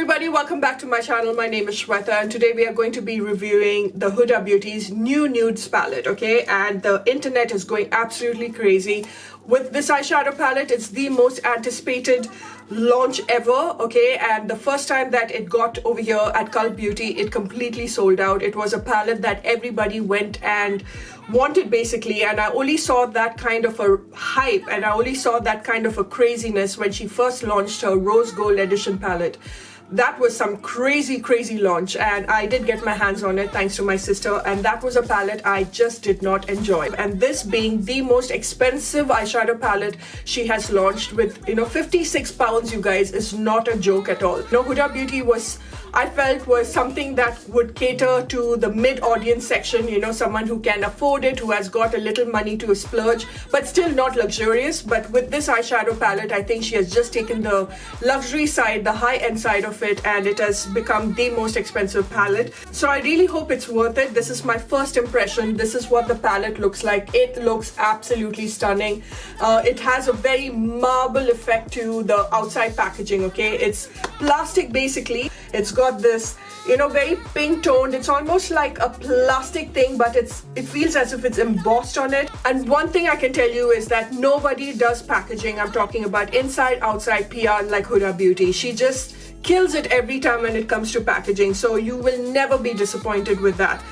everybody, welcome back to my channel. My name is Shweta and today we are going to be reviewing the Huda Beauty's new nudes palette, okay? And the internet is going absolutely crazy with this eyeshadow palette. It's the most anticipated launch ever, okay? And the first time that it got over here at Cult Beauty, it completely sold out. It was a palette that everybody went and wanted basically, and I only saw that kind of a hype and I only saw that kind of a craziness when she first launched her Rose Gold Edition palette. That was some crazy launch, and I did get my hands on it thanks to my sister, and that was a palette I just did not enjoy. And this being the most expensive eyeshadow palette she has launched with, £56, you guys, is not a joke at all. Huda Beauty was, I felt, was something that would cater to the mid-audience section, someone who can afford it, who has got a little money to splurge, but still not luxurious. But with this eyeshadow palette, I think she has just taken the luxury side, the high-end side of it, and it has become the most expensive palette. So I really hope it's worth it. This is my first impression. This is what the palette looks like. It looks absolutely stunning. It has a very marble effect to the outside packaging, okay? It's plastic basically. It's got this, very pink toned. It's almost like a plastic thing, but it feels as if it's embossed on it. And one thing I can tell you is that nobody does packaging. I'm talking about inside, outside PR like Huda Beauty. She just kills it every time when it comes to packaging, so you will never be disappointed with that.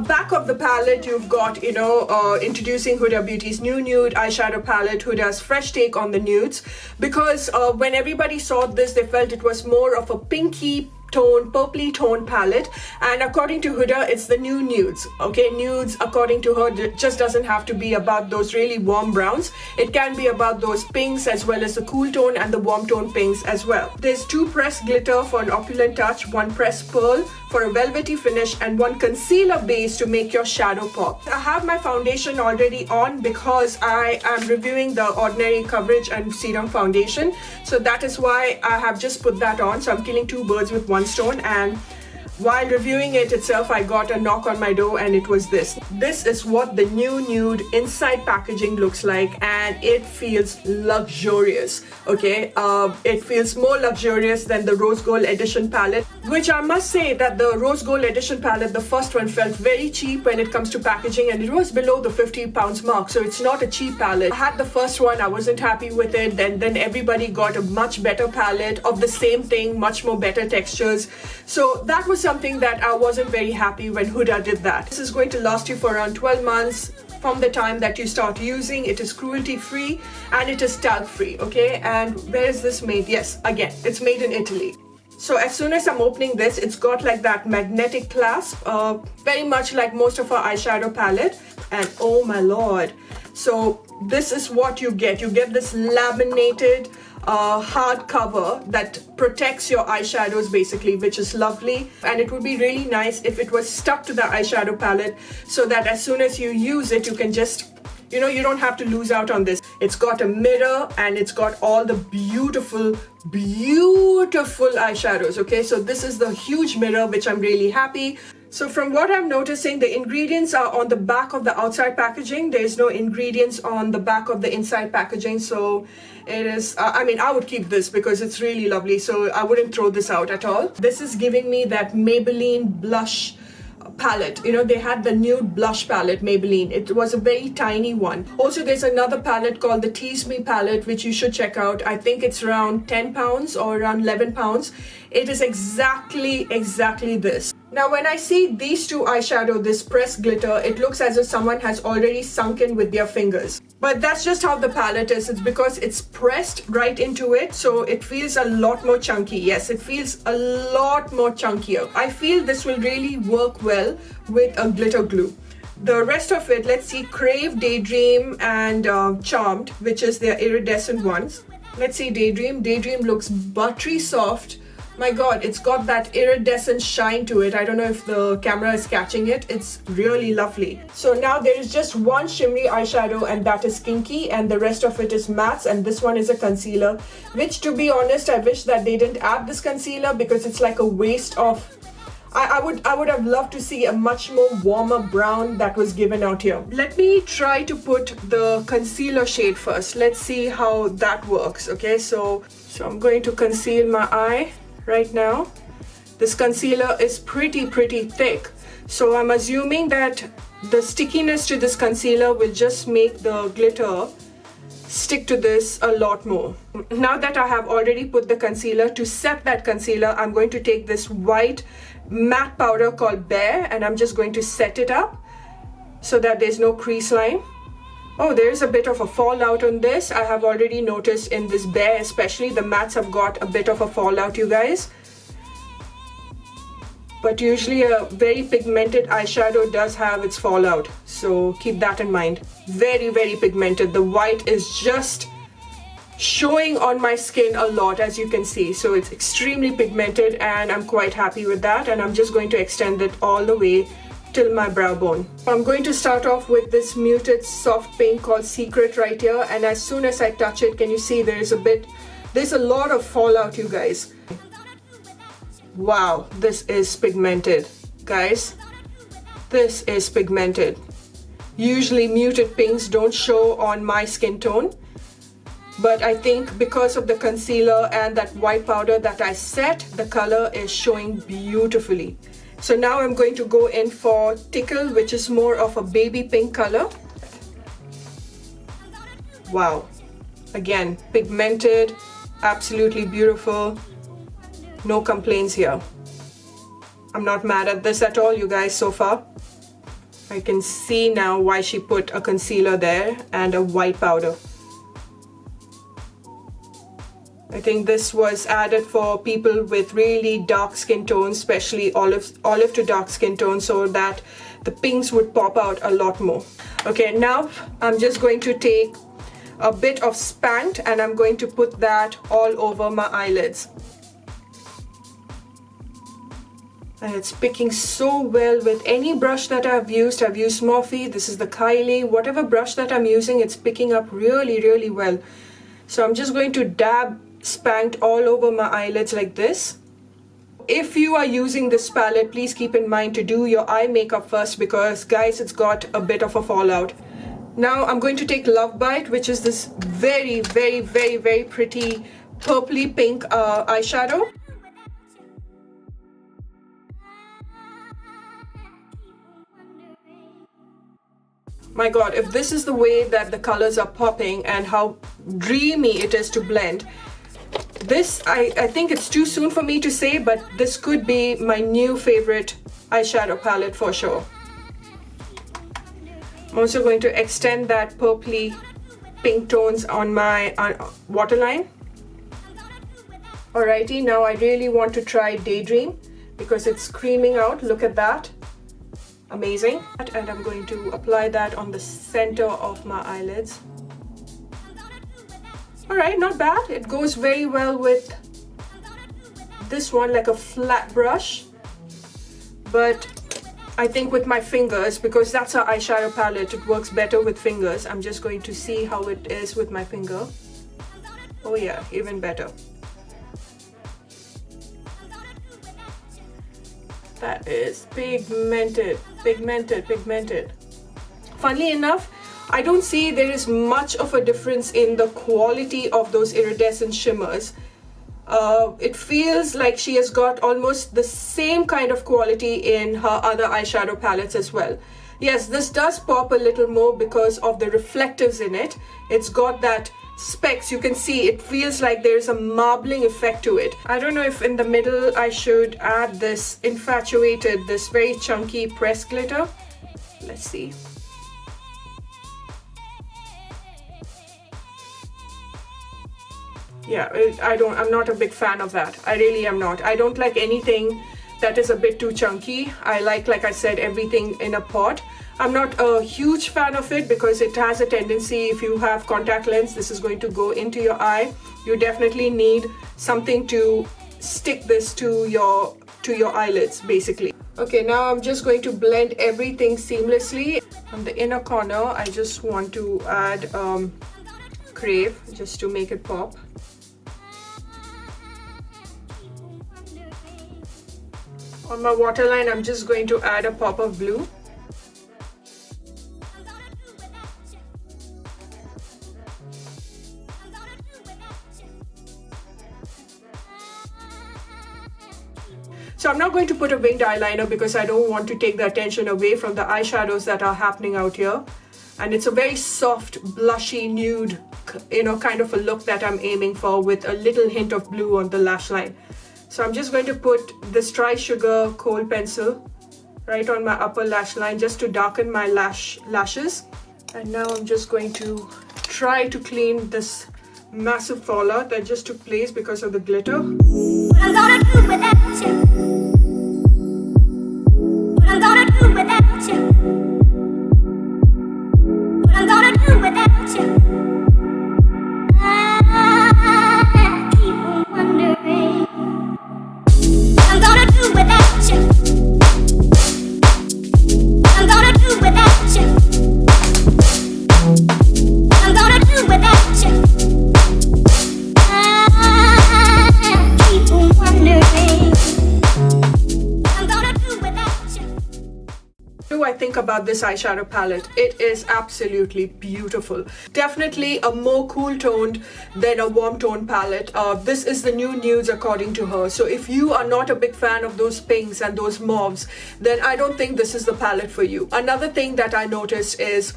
Back of the palette, you've got, introducing Huda Beauty's new nude eyeshadow palette, Huda's fresh take on the nudes, because when everybody saw this, they felt it was more of a pinky tone, purpley tone palette, and according to Huda, it's the new nudes, okay? Nudes, according to her, just doesn't have to be about those really warm browns. It can be about those pinks as well as the cool tone and the warm tone pinks as well. There's 2 pressed glitter for an opulent touch, 1 pressed pearl for a velvety finish, and 1 concealer base to make your shadow pop. I have my foundation already on because I am reviewing the Ordinary Coverage and Serum Foundation, so that is why I have just put that on. So I'm killing 2 birds with 1 stone, and while reviewing it itself, I got a knock on my door, and it was this. This is what the new nude inside packaging looks like, and it feels luxurious, okay? It feels more luxurious than the Rose Gold Edition palette, which I must say that the Rose Gold Edition palette, the first one, felt very cheap when it comes to packaging, and it was below the £50 mark, so it's not a cheap palette. I had the first one, I wasn't happy with it, then everybody got a much better palette of the same thing, much more better textures. So that was something that I wasn't very happy when Huda did that. This is going to last you for around 12 months from the time that you start using. It is cruelty free and it is talc free, okay? And where is this made? Yes, again, it's made in Italy. So as soon as I'm opening this, it's got like that magnetic clasp, very much like most of our eyeshadow palette. And oh my lord, so this is what you get. You get this laminated hard cover that protects your eyeshadows basically, which is lovely. And it would be really nice if it was stuck to the eyeshadow palette so that as soon as you use it, you can just, you don't have to lose out on this. It's got a mirror and it's got all the beautiful eyeshadows, okay? So this is the huge mirror, which I'm really happy. So from what I'm noticing, the ingredients are on the back of the outside packaging. There's no ingredients on the back of the inside packaging. So it is, I would keep this because it's really lovely. So I wouldn't throw this out at all. This is giving me that Maybelline blush palette. They had the nude blush palette, Maybelline. It was a very tiny one. Also, there's another palette called the Tease Me palette, which you should check out. I think it's around £10 or around £11. It is exactly this. Now, when I see these 2 eyeshadow, this pressed glitter, it looks as if someone has already sunk in with their fingers. But that's just how the palette is. It's because it's pressed right into it, so it feels a lot more chunky. Yes, it feels a lot more chunkier. I feel this will really work well with a glitter glue. The rest of it, let's see, Crave, Daydream, and Charmed, which is their iridescent ones. Let's see, Daydream. Daydream looks buttery soft. My god, it's got that iridescent shine to it. I don't know if the camera is catching it. It's really lovely. So now there is just 1 shimmery eyeshadow, and that is Kinky, and the rest of it is mattes, and this one is a concealer, which, to be honest, I wish that they didn't add this concealer because it's like a waste of... I would have loved to see a much more warmer brown that was given out here. Let me try to put the concealer shade first. Let's see how that works, okay? So I'm going to conceal my eye. right now. This concealer is pretty thick, so I'm assuming that the stickiness to this concealer will just make the glitter stick to this a lot more. Now that I have already put the concealer, to set that concealer, I'm going to take this white matte powder called Bare, and I'm just going to set it up so that there's no crease line. Oh, there's a bit of a fallout on this. I have already noticed in this Bare especially, the mattes have got a bit of a fallout, you guys. But usually a very pigmented eyeshadow does have its fallout, so keep that in mind. Very pigmented. The white is just showing on my skin a lot, as you can see. So it's extremely pigmented and I'm quite happy with that, and I'm just going to extend it all the way till my brow bone. I'm going to start off with this muted soft pink called Secret right here, and as soon as I touch it, can you see there's a lot of fallout, you guys. Wow, this is pigmented, guys. This is pigmented. Usually muted pinks don't show on my skin tone, but I think because of the concealer and that white powder that I set, the color is showing beautifully. So now I'm going to go in for Tickle, which is more of a baby pink color. Wow, again, pigmented, absolutely beautiful. No complaints here. I'm not mad at this at all, you guys, so far. I can see now why she put a concealer there and a white powder. I think this was added for people with really dark skin tones, especially olive to dark skin tone, so that the pinks would pop out a lot more. Okay, now I'm just going to take a bit of Spanked and I'm going to put that all over my eyelids. And it's picking so well with any brush that I've used. I've used Morphe, this is the Kylie, whatever brush that I'm using, it's picking up really well. So I'm just going to dab Spanked all over my eyelids like this. If you are using this palette, please keep in mind to do your eye makeup first, because guys, it's got a bit of a fallout. Now I'm going to take Love Bite, which is this very pretty purpley pink eyeshadow. My god, if this is the way that the colors are popping and how dreamy it is to blend, this, I think it's too soon for me to say, but this could be my new favorite eyeshadow palette for sure. I'm also going to extend that purpley pink tones on my waterline. Alrighty, now I really want to try Daydream because it's creaming out. Look at that. Amazing. And I'm going to apply that on the center of my eyelids. Alright, not bad. It goes very well with this one, like a flat brush. But I think with my fingers, because that's our eyeshadow palette, it works better with fingers. I'm just going to see how it is with my finger. Oh yeah, even better. That is pigmented. Funnily enough, I don't see there is much of a difference in the quality of those iridescent shimmers. It feels like she has got almost the same kind of quality in her other eyeshadow palettes as well. Yes, this does pop a little more because of the reflectives in it. It's got that specks, you can see it feels like there's a marbling effect to it. I don't know if in the middle I should add this Infatuated, this very chunky pressed glitter. Let's see. Yeah, I'm not a big fan of that. I really am not. I don't like anything that is a bit too chunky. I like I said, everything in a pot. I'm not a huge fan of it because it has a tendency, if you have contact lens, this is going to go into your eye. You definitely need something to stick this to your eyelids, basically. Okay, now I'm just going to blend everything seamlessly. On the inner corner, I just want to add Crave just to make it pop. On my waterline, I'm just going to add a pop of blue. So I'm not going to put a winged eyeliner because I don't want to take the attention away from the eyeshadows that are happening out here. And it's a very soft, blushy, nude, kind of a look that I'm aiming for with a little hint of blue on the lash line. So I'm just going to put this Dry Sugar Kohl pencil right on my upper lash line just to darken my lashes. And now I'm just going to try to clean this massive fallout that just took place because of the glitter. What I'm gonna do without you. What I'm gonna do without you. What I'm gonna do without you. I keep on wondering what I'm gonna do without you. What I'm gonna do without you. What I'm gonna do without you. I keep on wondering what I'm gonna do without you. What do I think about this eyeshadow palette? It is absolutely beautiful. Definitely a more cool toned than a warm tone palette. This is the new nudes according to her. So if you are not a big fan of those pinks and those mauves, then I don't think this is the palette for you. Another thing that I noticed is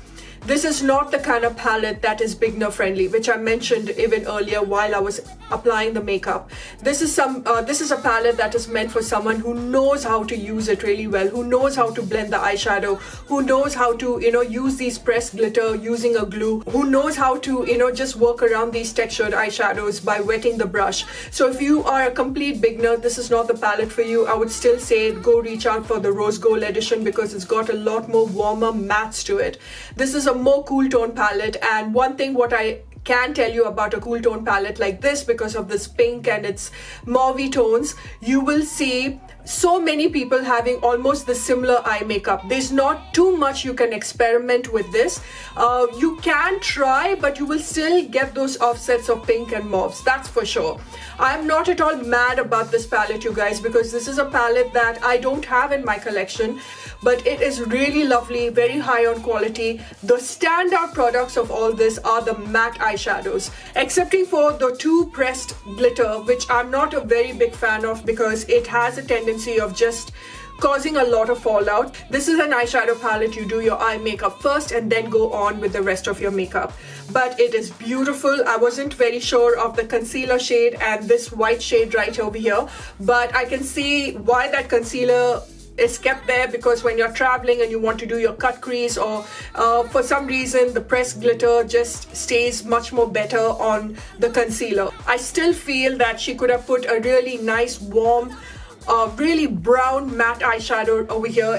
this is not the kind of palette that is beginner friendly, which I mentioned even earlier while I was applying the makeup. This is a palette that is meant for someone who knows how to use it really well, who knows how to blend the eyeshadow, who knows how to, use these pressed glitter using a glue, who knows how to, just work around these textured eyeshadows by wetting the brush. So if you are a complete beginner, this is not the palette for you. I would still say go reach out for the Rose Gold edition because it's got a lot more warmer mattes to it. This is a more cool tone palette, and one thing what I can tell you about a cool tone palette like this, because of this pink and its mauvey tones, you will see so many people having almost the similar eye makeup. There's not too much you can experiment with this. You can try, but you will still get those offsets of pink and mauves, that's for sure. I'm not at all mad about this palette, you guys, because this is a palette that I don't have in my collection, but it is really lovely, very high on quality. The standout products of all this are the matte eyeshadows, excepting for the two pressed glitter, which I'm not a very big fan of because it has a tendency of just causing a lot of fallout. This is an eyeshadow palette. You do your eye makeup first and then go on with the rest of your makeup. But it is beautiful. I wasn't very sure of the concealer shade and this white shade right over here, but I can see why that concealer is kept there, because when you're traveling and you want to do your cut crease, or for some reason the pressed glitter just stays much more better on the concealer. I still feel that she could have put a really nice warm really brown matte eyeshadow over here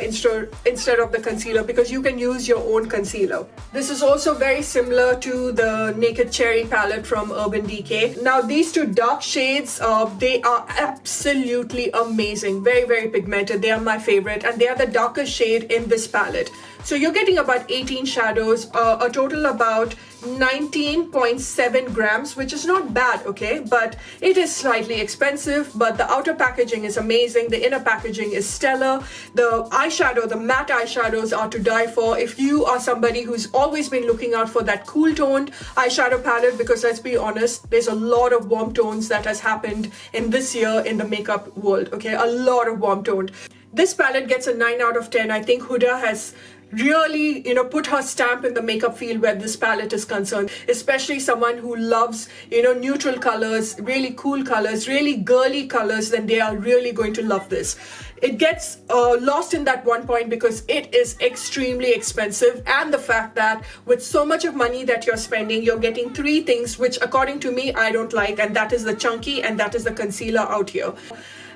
instead of the concealer, because you can use your own concealer. This is also very similar to the Naked Cherry palette from Urban Decay. Now these two dark shades, they are absolutely amazing, very, very pigmented. They are my favorite, and they are the darkest shade in this palette. So you're getting about 18 shadows, a total about 19.7 grams, which is not bad, okay, but it is slightly expensive. But the outer packaging is amazing, the inner packaging is stellar. The eyeshadow, the matte eyeshadows are to die for if you are somebody who's always been looking out for that cool toned eyeshadow palette, because let's be honest, there's a lot of warm tones that has happened in this year in the makeup world, okay, a lot of warm toned. This palette gets a 9 out of 10. I think Huda has really, put her stamp in the makeup field where this palette is concerned, especially someone who loves, neutral colors, really cool colors, really girly colors, then they are really going to love this. It gets lost in that one point because it is extremely expensive, and the fact that with so much of money that you're spending, you're getting three things which according to me I don't like, and that is the chunky and that is the concealer out here.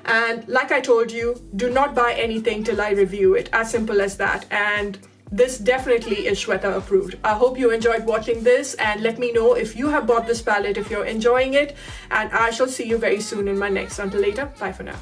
And like I told you, do not buy anything till I review it, as simple as that. And this definitely is Shweta approved. I hope you enjoyed watching this, and let me know if you have bought this palette, if you're enjoying it, and I shall see you very soon in my next. Until later, bye for now.